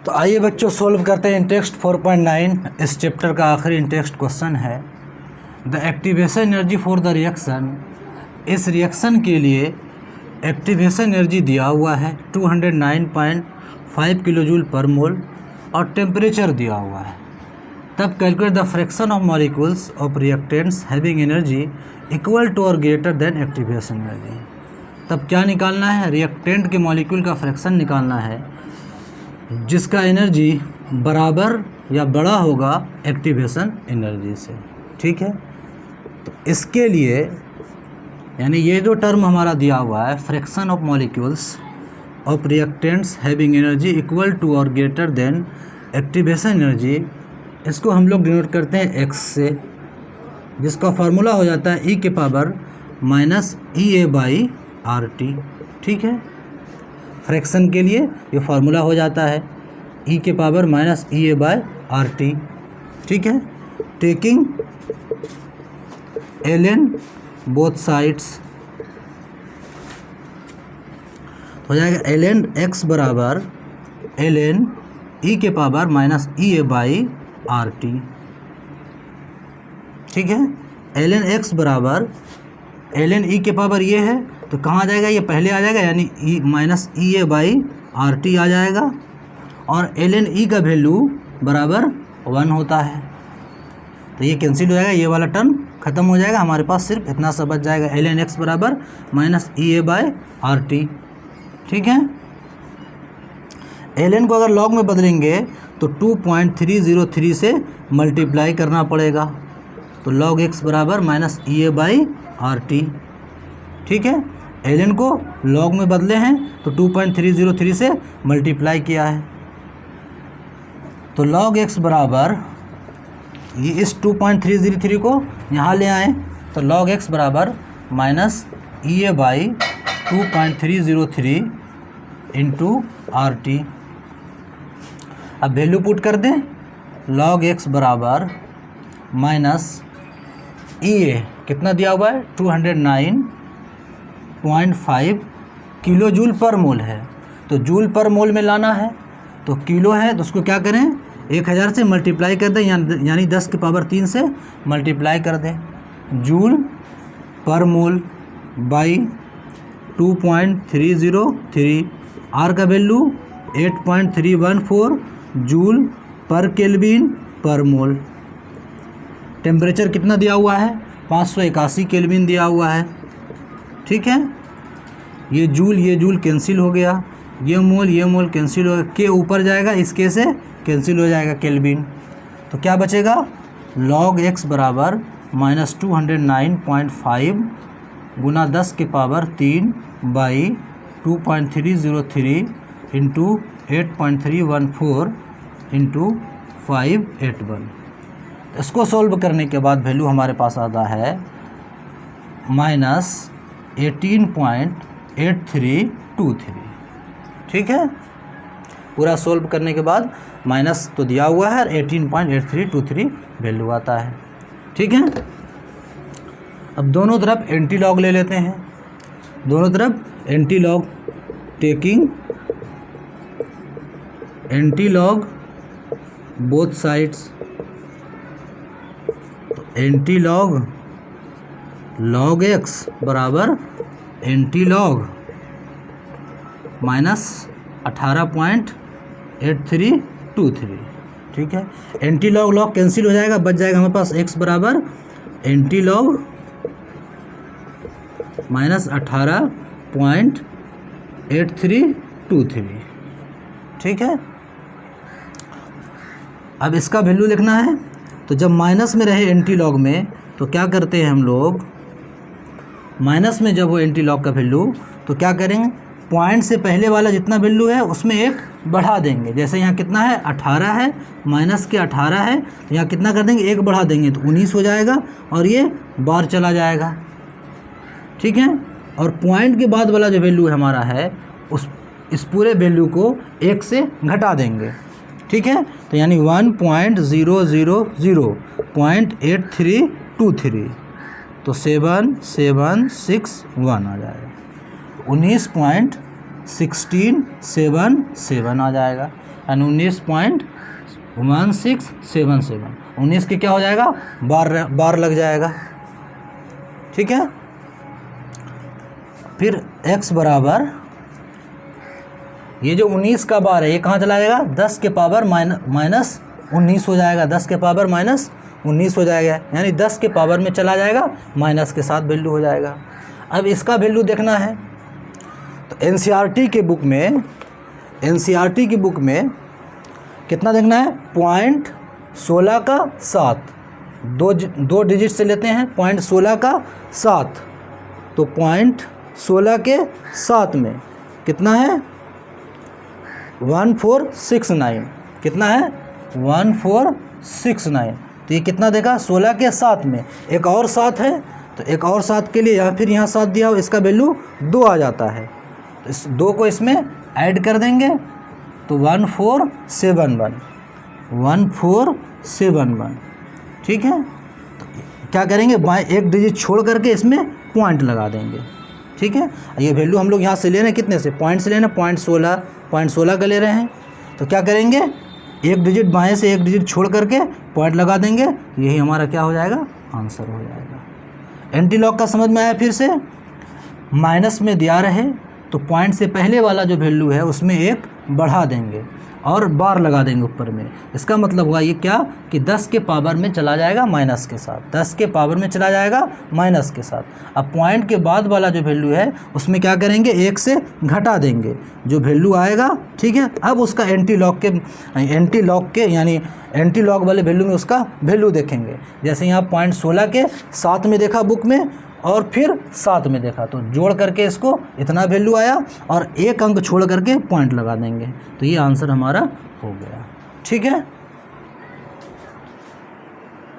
तो आइए बच्चों सोल्व करते हैं इंटेक्स्ट 4.9। इस चैप्टर का आखिरी इंटेक्स्ट क्वेश्चन है the activation energy for the reaction. इस रिएक्शन के लिए एक्टिवेशन एनर्जी दिया हुआ है 209.5 किलोजूल पर मोल और टेम्परेचर दिया हुआ है। तब calculate the fraction of molecules of reactants having energy equal to और ग्रेटर देन एक्टिवेशन एनर्जी। तब क्या निकालना है? रिएक्टेंट के मॉलिक्यूल का फ्रैक्शन निकालना है जिसका एनर्जी बराबर या बड़ा होगा एक्टिवेशन एनर्जी से। ठीक है, तो इसके लिए यानी ये जो टर्म हमारा दिया हुआ है fraction of molecules of reactants having energy equal to और ग्रेटर देन एक्टिवेशन एनर्जी, इसको हम लोग डिनोट करते हैं x से, जिसका फार्मूला हो जाता है e के पावर माइनस EA/RT। ठीक है, फ्रैक्शन के लिए ये फार्मूला हो जाता है e के पावर माइनस EA/RT। ठीक है, टेकिंग ln बोथ साइड्स हो जाएगा ln x बराबर ln e के पावर माइनस EA/RT। ठीक है, ln x बराबर ln e के पावर ये है तो कहाँ आ जाएगा? ये पहले आ जाएगा यानी e माइनस EA/RT आ जाएगा और ln e का वैल्यू बराबर 1 होता है तो ये कैंसिल हो जाएगा, ये वाला टर्म खत्म हो जाएगा। हमारे पास सिर्फ इतना सा बच जाएगा ln x बराबर माइनस EA/RT। ठीक है, ln को अगर लॉग में बदलेंगे तो 2.303 से मल्टीप्लाई करना पड़ेगा तो log x बराबर माइनस EA/RT। ठीक है, ln को log में बदले हैं तो 2.303 से मल्टीप्लाई किया है तो log x बराबर ये इस 2.303 को यहाँ ले आए तो log x बराबर माइनस EA/2.303 इंटू RT। अब वैल्यू पुट कर दें, log x बराबर माइनस EA कितना दिया हुआ है 209.5 किलो जूल पर मोल है तो जूल पर मोल में लाना है तो किलो है तो उसको क्या करें 1000 से मल्टीप्लाई कर दें यानी 10 की पावर 3 से मल्टीप्लाई कर दें। Joule per mole by 2.303, R का value 8.314 joule per kelvin per mole. Temperature कितना दिया हुआ है 581 केल्विन दिया हुआ है। ठीक है, ये जूल कैंसिल हो गया, ये मोल कैंसिल हो गया, के ऊपर जाएगा इसके से कैंसिल हो जाएगा केल्विन तो क्या बचेगा log x बराबर माइनस 209.5 गुना 10 के पावर 3 बाई 2.303 इंटू 8.314 इंटू 581। इसको सॉल्व करने के बाद वैल्यू हमारे पास आता है माइनस 18.8323। ठीक है, पूरा सॉल्व करने के बाद माइनस तो दिया हुआ है 18.8323 वैल्यू आता है। ठीक है, अब दोनों तरफ एंटी लॉग ले लेते हैं, दोनों तरफ anti log, taking anti log both sides, anti log log x बराबर एंटी लॉग माइनस 18.8323। ठीक है, एंटी लॉग कैंसिल हो जाएगा, बच जाएगा हमारे पास x बराबर एंटी लॉग माइनस 18.8323। ठीक है, अब इसका वैल्यू लिखना है तो जब माइनस में रहे एंटी लॉग में तो क्या करते हैं हम लोग, माइनस में जब वो एंटी लॉग का वैल्यू तो क्या करेंगे पॉइंट से पहले वाला जितना वैल्यू है उसमें एक बढ़ा देंगे। जैसे यहाँ कितना है 18 है, माइनस के 18 है तो यहाँ कितना कर देंगे एक बढ़ा देंगे तो 19 हो जाएगा और ये बार चला जाएगा। ठीक है, और पॉइंट के बाद वाला जो वैल्यू हमारा है इस पूरे वैल्यू को 1 से घटा देंगे। ठीक है, तो यानी 1.000.8323 तो 7761 आ जाएगा, 19.1677 आ जाएगा। एंड 19.1677। 19 के क्या हो जाएगा, बार लग जाएगा, ठीक है। फिर x बराबर ये जो 19 का बार है ये कहाँ चला जाएगा, 10 के पावर माइनस 19 हो जाएगा, 10 के पावर माइनस 19 हो जाएगा, यानी 10 के पावर में चला जाएगा, माइनस के साथ वैल्यू हो जाएगा। अब इसका वैल्यू देखना है तो एनसीईआरटी की बुक में कितना देखना है, 0.16 का 7, दो डिजिट से लेते हैं, 0.16 का 7, तो 0.16 के 7 में कितना है, 1469, कितना है 1469। तो ये कितना देगा, 16 के 7 में एक और 7 है, तो एक और 7 के लिए या फिर यहाँ 7 दिया हो, इसका वैल्यू 2 आ जाता है, तो इस 2 को इसमें ऐड कर देंगे तो 1471, ठीक है। तो क्या करेंगे, बाएं एक डिजिट छोड़ करके इसमें पॉइंट लगा देंगे, ठीक है। ये वैल्यू हम लोग यहाँ से ले रहे हैं, कितने से, पॉइंट से ले रहे हैं, 0.16 का ले रहे हैं, तो क्या करेंगे, एक डिजिट बाएं से एक डिजिट छोड़ करके पॉइंट लगा देंगे, यही हमारा क्या हो जाएगा, आंसर हो जाएगा। एंटी लॉग का समझ में आया, फिर से माइनस में दिया रहे तो पॉइंट से पहले वाला जो वैल्यू है उसमें एक बढ़ा देंगे और बार लगा देंगे ऊपर में। इसका मतलब हुआ ये क्या कि 10 के पावर में चला जाएगा माइनस के साथ, 10 के पावर में चला जाएगा माइनस के साथ। अब पॉइंट के बाद वाला जो वैल्यू है उसमें क्या करेंगे, 1 से घटा देंगे जो वैल्यू आएगा, ठीक है। अब उसका एंटी लॉग वाले वैल्यू में उसका वैल्यू देखेंगे। जैसे यहाँ 0.16 के 7 में देखा बुक में और फिर 7 में देखा, तो जोड़ करके इसको इतना वैल्यू आया और एक अंक छोड़ करके पॉइंट लगा देंगे, तो ये आंसर हमारा हो गया, ठीक है।